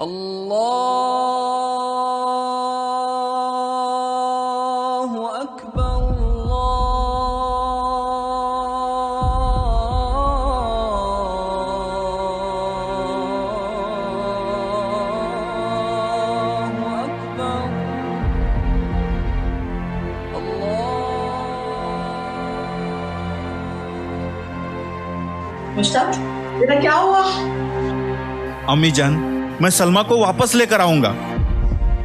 अल्लाहु अकबर, अल्लाहु अकबर, मुश्ताक, बेटा क्या हुआ? अम्मी जान, मैं सलमा को वापस लेकर आऊंगा।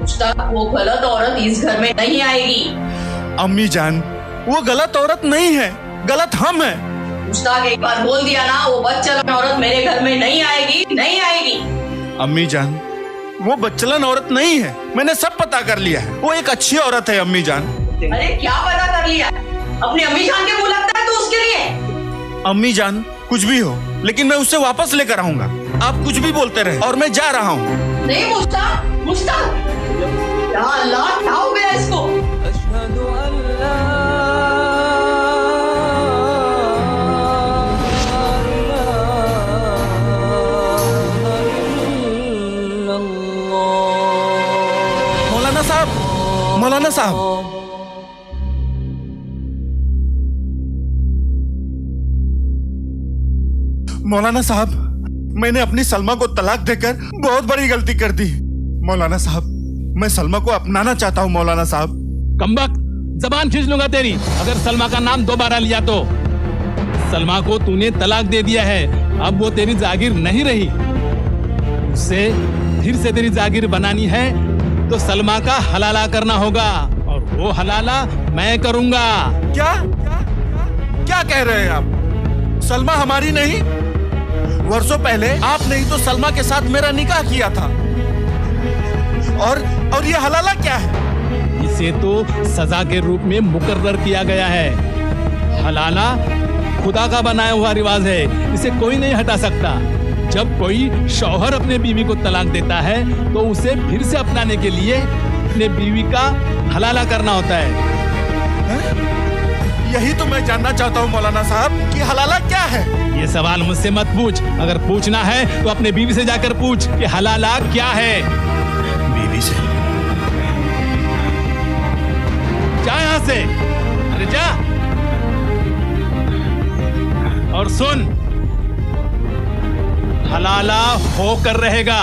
मुश्ताक, वो गलत औरत इस घर में नहीं आएगी। अम्मी जान, वो गलत औरत नहीं है, गलत हम हैं। मुश्ताक, एक बार बोल दिया ना, वो बदचलन औरत मेरे घर में नहीं आएगी, नहीं आएगी। अम्मी जान, वो बदचलन औरत नहीं है, मैंने सब पता कर लिया है। वो एक अच्छी औरत है अम्मी जान। अरे क्या पता कर लिया? अपनी अम्मी जान के मुंह लगता है तू उसके लिए? अम्मी जान, कुछ भी हो, लेकिन मैं उससे वापस लेकर आऊंगा। आप कुछ भी बोलते रहे और मैं जा रहा हूँ। नहीं मुश्ताक, मुश्ताक, या अल्लाह, क्या हो गया इसको? अशहदु अल्ला इलाहा इल्लल्लाह। मौलाना साहब, मौलाना साहब, मौलाना साहब, मैंने अपनी सलमा को तलाक देकर बहुत बड़ी गलती कर दी। मौलाना साहब, मैं सलमा को अपनाना चाहता हूँ। मौलाना साहब, कमबख्त, जबान खींच लूंगा तेरी अगर सलमा का नाम दोबारा लिया तो। सलमा को तूने तलाक दे दिया है, अब वो तेरी जागीर नहीं रही। उसे फिर से तेरी जागीर बनानी है तो सलमा का हलाला करना होगा, और वो हलाला मैं करूंगा। क्या क्या कह रहे हैं आप? सलमा हमारी नहीं? वर्षों पहले आपने ही तो सलमा के साथ मेरा निकाह किया था। और ये हलाला क्या है? इसे तो सजा के रूप में मुकर्रर किया गया है। हलाला खुदा का बनाया हुआ रिवाज है, इसे कोई नहीं हटा सकता। जब कोई शौहर अपने बीवी को तलाक देता है तो उसे फिर से अपनाने के लिए अपने बीवी का हलाला करना होता है। यही तो मैं जानना चाहता हूँ मौलाना साहब कि हलाला क्या है। ये सवाल मुझसे मत पूछ, अगर पूछना है तो अपने बीवी से जाकर पूछ कि हलाला क्या है। बीवी से? जा यहाँ से, अरे जा। और सुन, हलाला होकर रहेगा,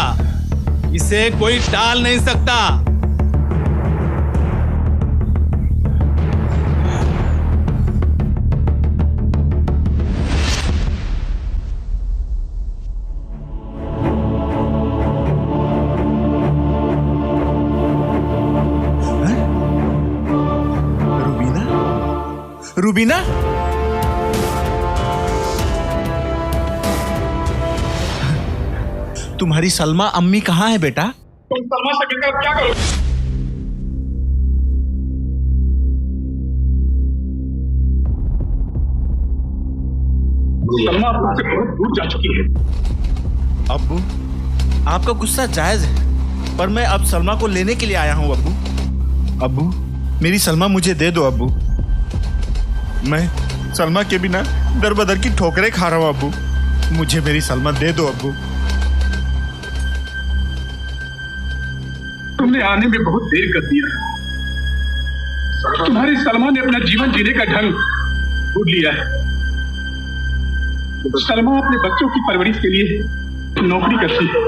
इसे कोई टाल नहीं सकता। रूबीना? तुम्हारी सलमा अम्मी कहाँ है बेटा? तुम सलमा से मिलकर क्या करो? सलमा आपसे बहुत दूर जा चुकी है। अब्बू, आपका गुस्सा जायज है, पर मैं अब सलमा को लेने के लिए आया हूँ। अब्बू, मेरी सलमा मुझे दे दो अब्बू। मैं सलमा के बिना दर बदर की ठोकरें खा रहा हूँ अब्बू। मुझे मेरी सलमा दे दो अब्बू। तुमने आने में बहुत देर कर दिया। तुम्हारी सलमा ने अपना जीवन जीने का ढंग भूल लिया है। सलमा अपने बच्चों की परवरिश के लिए नौकरी करती है।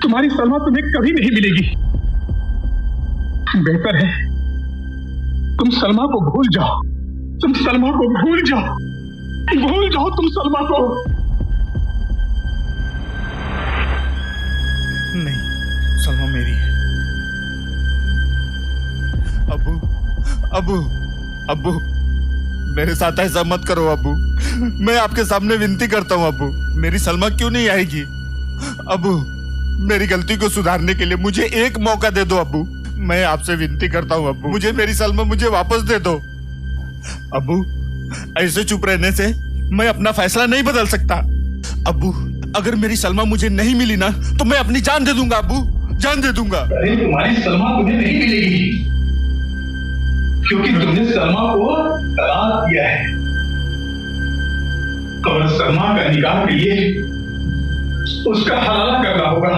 तुम्हारी सलमा तुम्हें कभी नहीं मिलेगी। बेहतर है तुम सलमा को भूल जाओ। तुम सलमा को भूल जाओ, भूल जाओ तुम सलमा को। नहीं, सलमा मेरी है। अब्बू, अब्बू, अब्बू, मेरे साथ ऐसा मत करो अब्बू। मैं आपके सामने विनती करता हूँ अब्बू, मेरी सलमा क्यों नहीं आएगी? अब्बू, मेरी गलती को सुधारने के लिए मुझे एक मौका दे दो अब्बू। मैं आपसे विनती करता हूँ अब्बू, मुझे मेरी सलमा मुझे वापस दे दो। अब्बू, ऐसे चुप रहने से मैं अपना फैसला नहीं बदल सकता। अब्बू, अगर मेरी सलमा मुझे नहीं मिली ना तो मैं अपनी जान दे दूंगा अब्बू, जान दे दूंगा। अरे तुम्हारी सलमा तुम्हें नहीं मिलेगी, क्योंकि तुमने सलमा को तलाक दिया है। और सलमा का निकाह के लिए उसका हलाला करना होगा।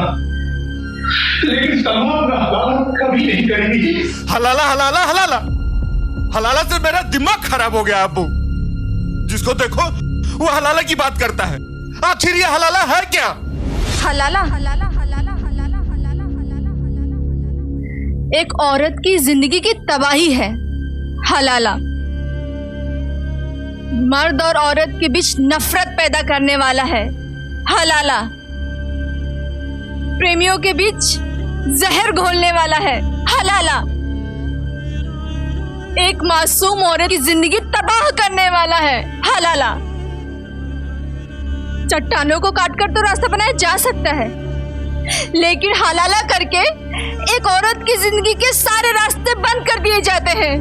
लेकिन सलमा अपना हलाला कभी नहीं करेगी। हलाला हलाला हलाला हलाला से मेरा दिमाग खराब हो गया अब्बू। जिसको देखो वो हलाला की बात करता है। आखिर ये हलाला है क्या? हलाला हलाला हलाला हलाला हलाला हलाला हलाला एक औरत की जिंदगी की तबाही है हलाला। मर्द और औरत के बीच नफरत पैदा करने वाला है हलाला। प्रेमियों के बीच जहर घोलने वाला है हलाला। एक मासूम औरत की जिंदगी तबाह करने वाला है हलाला। चट्टानों को काटकर तो रास्ता बनाया जा सकता है, लेकिन हलाला करके एक औरत की जिंदगी के सारे रास्ते बंद कर दिए जाते हैं।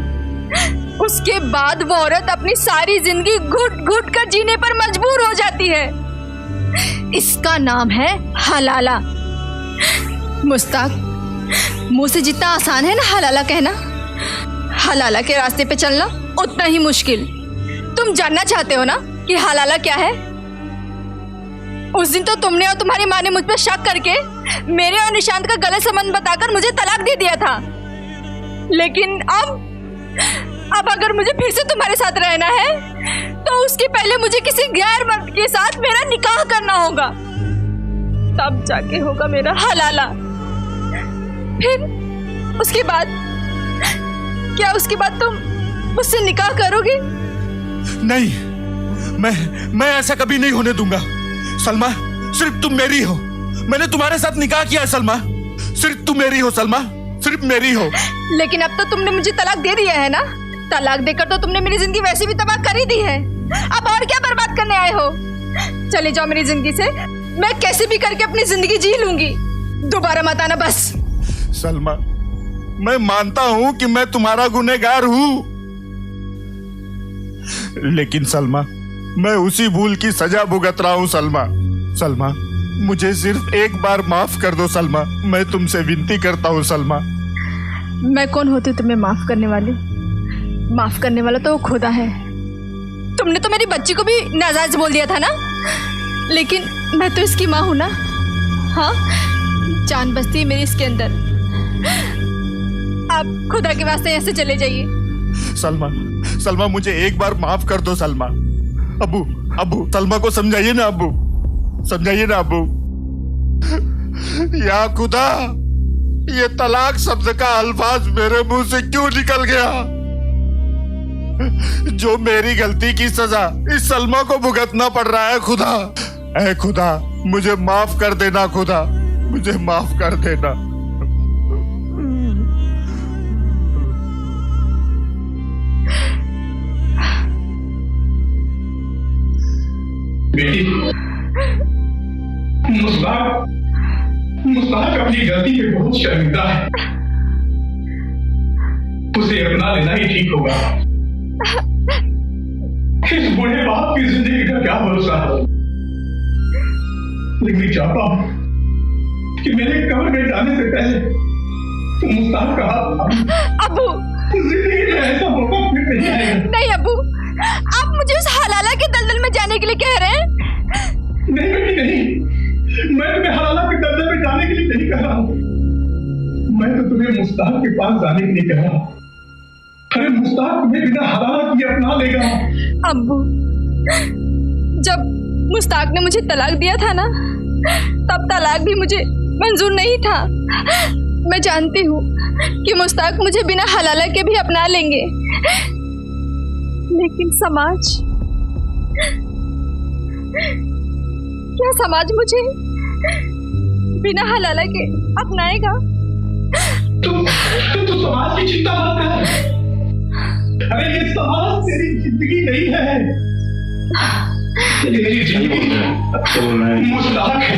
उसके बाद वो औरत अपनी सारी जिंदगी घुट घुट कर जीने पर मजबूर हो जाती है। इसका नाम है हलाला। मुस्ताक, मुंह से जितना आसान है ना हलाला कहना, हलाला के रास्ते पे चलना उतना ही मुश्किल। तुम जानना चाहते हो ना कि हलाला क्या है? उस दिन तो तुमने और तुम्हारी माँ ने मुझ पर शक करके मेरे और निशांत का गलत संबंध बताकर मुझे तलाक दे दिया था। लेकिन अब अगर मुझे फिर से तुम्हारे साथ रहना है तो उसके पहले मुझे किसी गैर मर्द के साथ मेरा निकाह करना होगा, तब जाके होगा मेरा हलाला। फिर उसके बाद क्या उसके बाद तुम मुझसे निकाह करोगे? नहीं, मैं ऐसा कभी नहीं होने दूंगा। सलमा, सिर्फ तुम मेरी हो। मैंने तुम्हारे साथ निकाह किया है सलमा। सिर्फ तुम मेरी हो सलमा, सिर्फ मेरी हो। लेकिन अब तो तुमने मुझे तलाक दे दिया है ना। तलाक देकर तो तुमने मेरी जिंदगी वैसे भी तबाह कर ही दी है। अब और क्या बर्बाद करने आए हो? चले जाओ मेरी जिंदगी से। मैं कैसे भी करके अपनी जिंदगी जी लूंगी, दोबारा मत आना बस। सलमा, मैं मानता हूं कि मैं तुम्हारा गुनहगार हूं, लेकिन सलमा, मैं उसी भूल की सजा भुगत रहा हूं। सलमा, मुझे सिर्फ एक बार माफ कर दो सलमा। मैं तुमसे विनती करता हूं सलमा। मैं कौन होती हूँ तुम्हें माफ करने वाली? माफ करने वाला तो वो खुदा है। तुमने तो मेरी बच्ची को भी नाजायज बोल दिया था ना, लेकिन मैं तो इसकी माँ हूं ना। हाँ, जान बसती है मेरी इसके अंदर। आप खुदा के वास्ते यहाँ से चले जाइए। सलमा, मुझे एक बार माफ कर दो सलमा। अबू, सलमा को समझाइए ना अबू, समझाइए ना अबू। या खुदा, ये तलाक शब्द का अल्फाज मेरे मुंह से क्यों निकल गया? जो मेरी गलती की सजा इस सलमा को भुगतना पड़ रहा है खुदा। ऐ खुदा, मुझे माफ कर देना खुदा, मुझे माफ कर देना। बेटी, मुस्ताक अपनी गलती पे बहुत शर्मिंदा है। उसे अपना लेना ही ठीक होगा। इस बूढ़े बाप की जिंदगी का क्या भरोसा है? लेकिन चाहता हूं कि मेरे कब्र में जाने से पहले मुस्ताक का हाथ अबू, जिंदगी में ऐसा मौका फिर नहीं आएगा। नहीं अबू, आप मुझे उस हलाला के दलदल में जाने के लिए कह रहे हैं? नहीं बेटी, नहीं, मैं तुम्हें हलाला के दलदल में जाने के लिए नहीं कह रहा हूं। मैं तो तुम्हें मुस्ताक के पास जाने के लिए कह रहा हूं। अरे मुस्ताक तुम्हें बिना हलाला किए अपना लेगा। अब्बू, जब मुस्ताक ने मुझे तलाक दिया था ना, तब तलाक भी मुझे मंजूर नहीं था। मैं जानती हूँ कि मुस्ताक मुझे बिना हलाला के भी अपना लेंगे, लेकिन समाज, क्या समाज मुझे बिना हलाला के अपनाएगा? तुम तो समाज की चिंता मत कर। अरे ये समाज तेरी जिंदगी नहीं है, तेरी जिंदगी मुस्ताक है।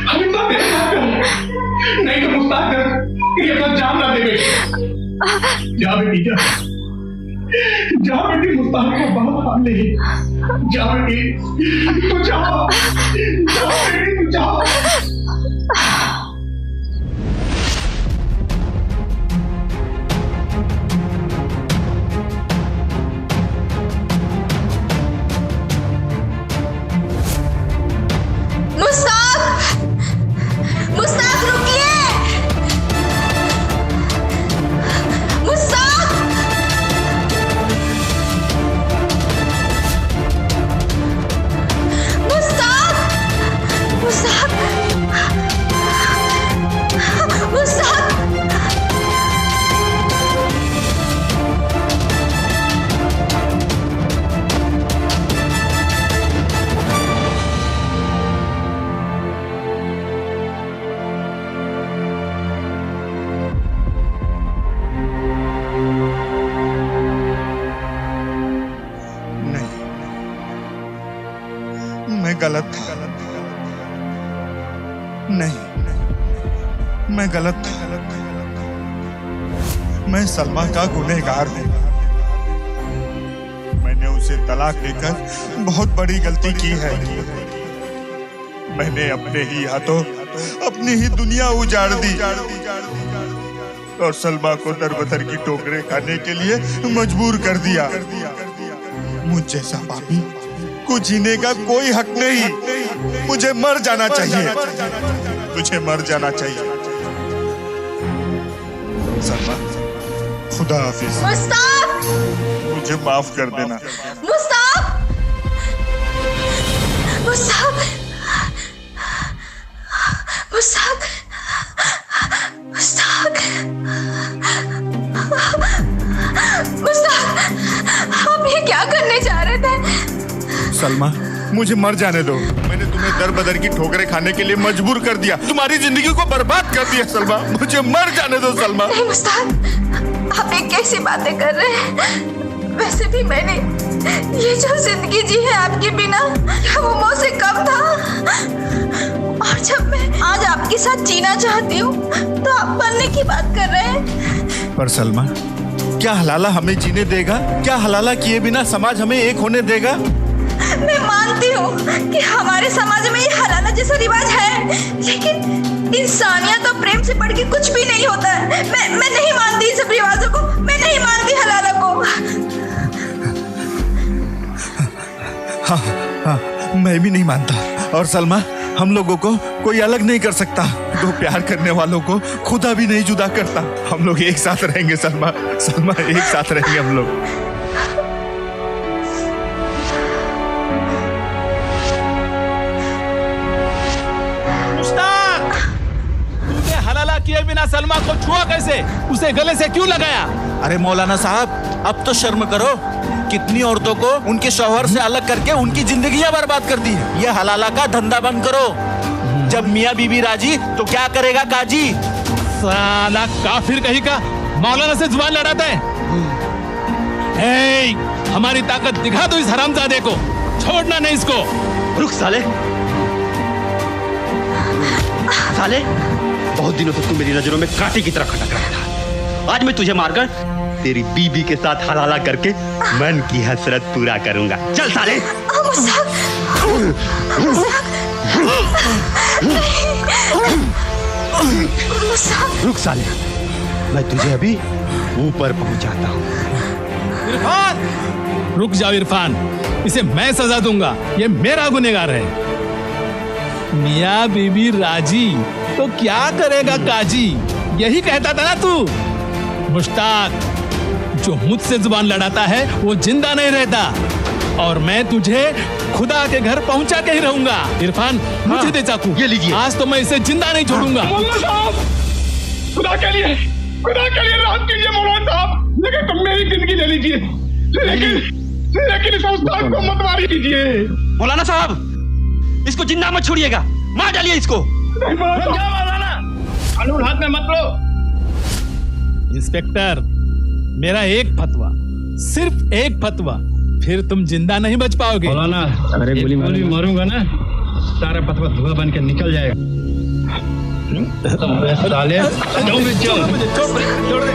अभी तो मेरे साथ कर, नहीं तो मुस्ताक कर ये अपना जान ना दे बेटी। जा बेटी, जा बेटी, मुस्ताक का बात मान ले। जा बेटी, तू जा बेटी, तू जा। मैं गलत था। नहीं, मैं गलत था। मैं सलमा का गुनहगार हूं। मैंने उसे तलाक देकर बहुत बड़ी गलती की है। मैंने अपने ही हाथों अपनी ही दुनिया उजाड़ दी और सलमा को दरबदर की ठोकरें खाने के लिए मजबूर कर दिया। मुझ जैसा पापी को जीने का कोई हक नहीं। मुझे मर जाना चाहिए। मुझे मर जाना चाहिए। सलमा, खुदा हाफिज। मुस्ताक! मुझे माफ कर देना। मुस्ताक! मुस्ताक! मुस्ताक! मुस्ताक! मुस्ताक! आप ये क्या करने जा रहे थे? सलमा, मुझे मर जाने दो। मैंने तुम्हें दर बदर की ठोकरें खाने के लिए मजबूर कर दिया। तुम्हारी जिंदगी को बर्बाद कर दिया सलमा। मुझे मर जाने दो सलमा। नहीं मुस्ताक, आप ये कैसी बातें कर रहे हैं? वैसे भी मैंने ये जो जिंदगी जी है आपके बिना, क्या वो मुझसे कम था? और जब मैं आज आपके साथ जीना चाहती हूँ तो आप बनने की बात कर रहे हैं। पर सलमा, क्या हलाला हमें जीने देगा? क्या हलाला किए बिना समाज हमें एक होने देगा? मैं मानती हूँ कि हमारे समाज में ये हलाला जैसा रिवाज है, लेकिन इंसानियत और प्रेम से बढ़ के कुछ भी नहीं होता है। मैं नहीं मानती इन सब रिवाजों को। मैं नहीं मानती हलाला को। हाँ, मैं भी नहीं मानता। और सलमा, हम लोगों को कोई अलग नहीं कर सकता। दो प्यार करने वालों को खुदा भी नहीं जुदा करता। हम लोग एक साथ रहेंगे सलमा। सलमा, एक साथ रहेंगे हम लोग। हलाला किए बिना सलमा को छुआ कैसे? उसे गले से क्यों लगाया? अरे मौलाना साहब, अब तो शर्म करो। कितनी औरतों को उनके शौहर से अलग करके उनकी जिंदगियां बर्बाद कर दी है। ये हलाला का धंधा बंद करो। जब मियाँ बीबी राजी तो क्या करेगा काजी? साला काफिर कहीं का मौलाना से जुबान लड़ाता है। हमारी ताकत दिखा दो इस हरामजादे को। छोड़ना नहीं इसको। रुक साले। साले, बहुत दिनों से तू मेरी नजरों में कांटे की तरह खटक रहा था। आज मैं तुझे मारकर तेरी बीबी के साथ हलाला करके मन की हसरत पूरा करूंगा। चल साले। रुक साले, मैं तुझे अभी ऊपर पहुंचाता हूँ। इरफान! रुक जाओ इरफान, इसे मैं सजा दूंगा। ये मेरा गुनहगार है। मियाँ बीबी राजी तो क्या करेगा काजी? यही कहता था ना तू। मुश्ताक, जो मुझसे जुबान लड़ाता है वो जिंदा नहीं रहता। और मैं तुझे खुदा के घर पहुंचा के ही रहूंगा। इरफान, मुझे दे चाकू। ये लीजिए। आज तो मैं इसे जिंदा नहीं छोड़ूंगा। मौलाना साहब, खुदा के लिए राहत कीजिए मौलाना साहब। लेकिन तुम मेरी जिंदगी ले लीजिए, लेकिन इस उस्ताद को मत मारी कीजिए। मौलाना साहब, इसको जिंदा मत छोड़िएगा, मार डालिए इसको। नहीं मौलाना, कानून हाथ में मत लो। इंस्पेक्टर, मेरा एक फतवा, सिर्फ एक फतवा, फिर तुम जिंदा नहीं बच पाओगे। मौलाना, अरे गोली मारूंगा ना, सारा फतवा धुआं बन के निकल जाएगा। साले, छोड़ दे।